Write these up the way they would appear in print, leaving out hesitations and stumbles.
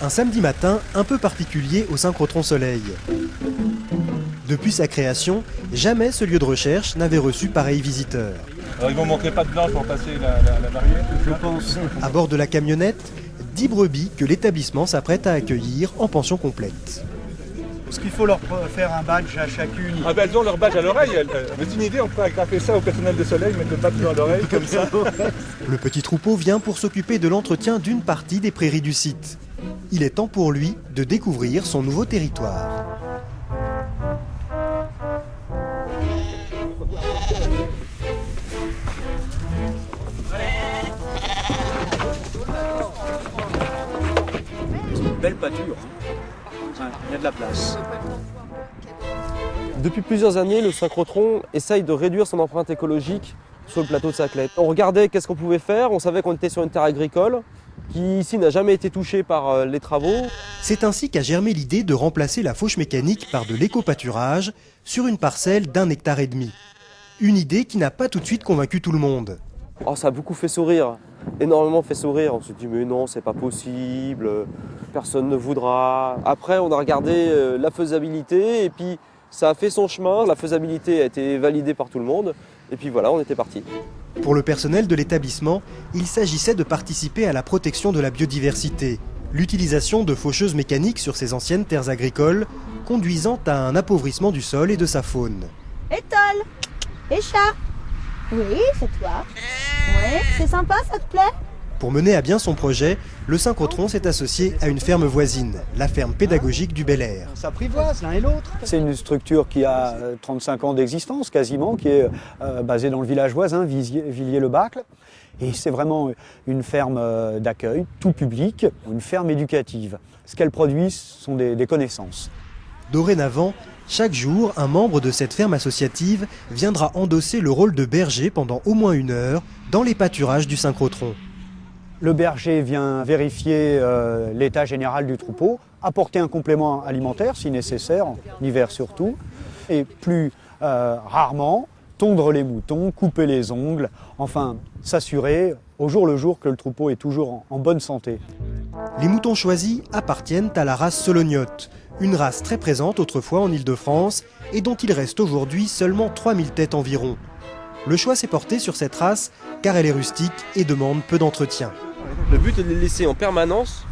Un samedi matin un peu particulier au synchrotron Soleil. Depuis sa création, jamais ce lieu de recherche n'avait reçu pareil visiteur. Alors ils vont manquer pas de blanche pour passer la barrière, je pense. À bord de la camionnette, 10 brebis que l'établissement s'apprête à accueillir en pension complète. Est-ce qu'il faut leur faire un badge à chacune? Ah ben elles ont leur badge à l'oreille. C'est une idée, on pourrait agrafer ça au personnel de Soleil, mettre le badge dans l'oreille comme ça. Le petit troupeau vient pour s'occuper de l'entretien d'une partie des prairies du site. Il est temps pour lui de découvrir son nouveau territoire. C'est une belle pâture. Il y a de la place. Depuis plusieurs années, le synchrotron essaye de réduire son empreinte écologique sur le plateau de Saclay. On regardait qu'est-ce qu'on pouvait faire, on savait qu'on était sur une terre agricole qui ici n'a jamais été touchée par les travaux. C'est ainsi qu'a germé l'idée de remplacer la fauche mécanique par de l'éco-pâturage sur une parcelle d'1,5 hectare. Une idée qui n'a pas tout de suite convaincu tout le monde. Oh, ça a beaucoup fait sourire, énormément fait sourire. On se dit mais non, c'est pas possible, personne ne voudra. Après on a regardé la faisabilité et puis ça a fait son chemin, la faisabilité a été validée par tout le monde et puis voilà, on était parti. Pour le personnel de l'établissement, il s'agissait de participer à la protection de la biodiversité. L'utilisation de faucheuses mécaniques sur ces anciennes terres agricoles conduisant à un appauvrissement du sol et de sa faune. Étole, Écharpe. Oui, c'est toi. Ouais, c'est sympa, ça te plaît? Pour mener à bien son projet, le synchrotron s'est associé à une ferme voisine, la ferme pédagogique du Bel Air. On s'apprivoise l'un et l'autre. C'est une structure qui a 35 ans d'existence quasiment, qui est basée dans le village voisin, Villiers-le-Bacle. Et c'est vraiment une ferme d'accueil, tout public, une ferme éducative. Ce qu'elle produit sont des connaissances. Dorénavant, chaque jour, un membre de cette ferme associative viendra endosser le rôle de berger pendant au moins 1 heure dans les pâturages du synchrotron. Le berger vient vérifier l'état général du troupeau, apporter un complément alimentaire si nécessaire, en hiver surtout, et plus rarement tondre les moutons, couper les ongles, enfin s'assurer au jour le jour que le troupeau est toujours en bonne santé. Les moutons choisis appartiennent à la race Solognotte, une race très présente autrefois en Île-de-France et dont il reste aujourd'hui seulement 3000 têtes environ. Le choix s'est porté sur cette race car elle est rustique et demande peu d'entretien. Le but est de les laisser en permanence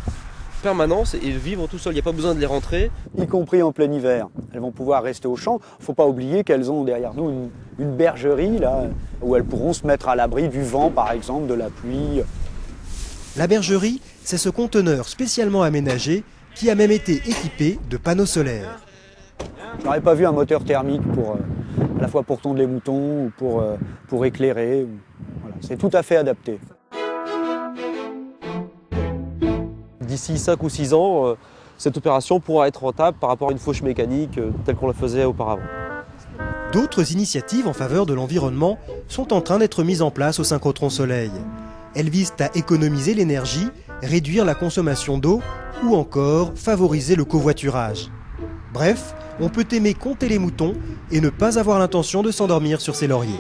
et vivre tout seul, il n'y a pas besoin de les rentrer. Y compris en plein hiver. Elles vont pouvoir rester au champ. Il ne faut pas oublier qu'elles ont derrière nous une bergerie là, où elles pourront se mettre à l'abri du vent par exemple, de la pluie. La bergerie, c'est ce conteneur spécialement aménagé qui a même été équipé de panneaux solaires. Je n'aurais pas vu un moteur thermique à la fois pour tondre les moutons ou pour éclairer. Voilà, c'est tout à fait adapté. D'ici 5 ou 6 ans, cette opération pourra être rentable par rapport à une fauche mécanique telle qu'on la faisait auparavant. D'autres initiatives en faveur de l'environnement sont en train d'être mises en place au synchrotron Soleil. Elles visent à économiser l'énergie, réduire la consommation d'eau ou encore favoriser le covoiturage. Bref, on peut aimer compter les moutons et ne pas avoir l'intention de s'endormir sur ses lauriers.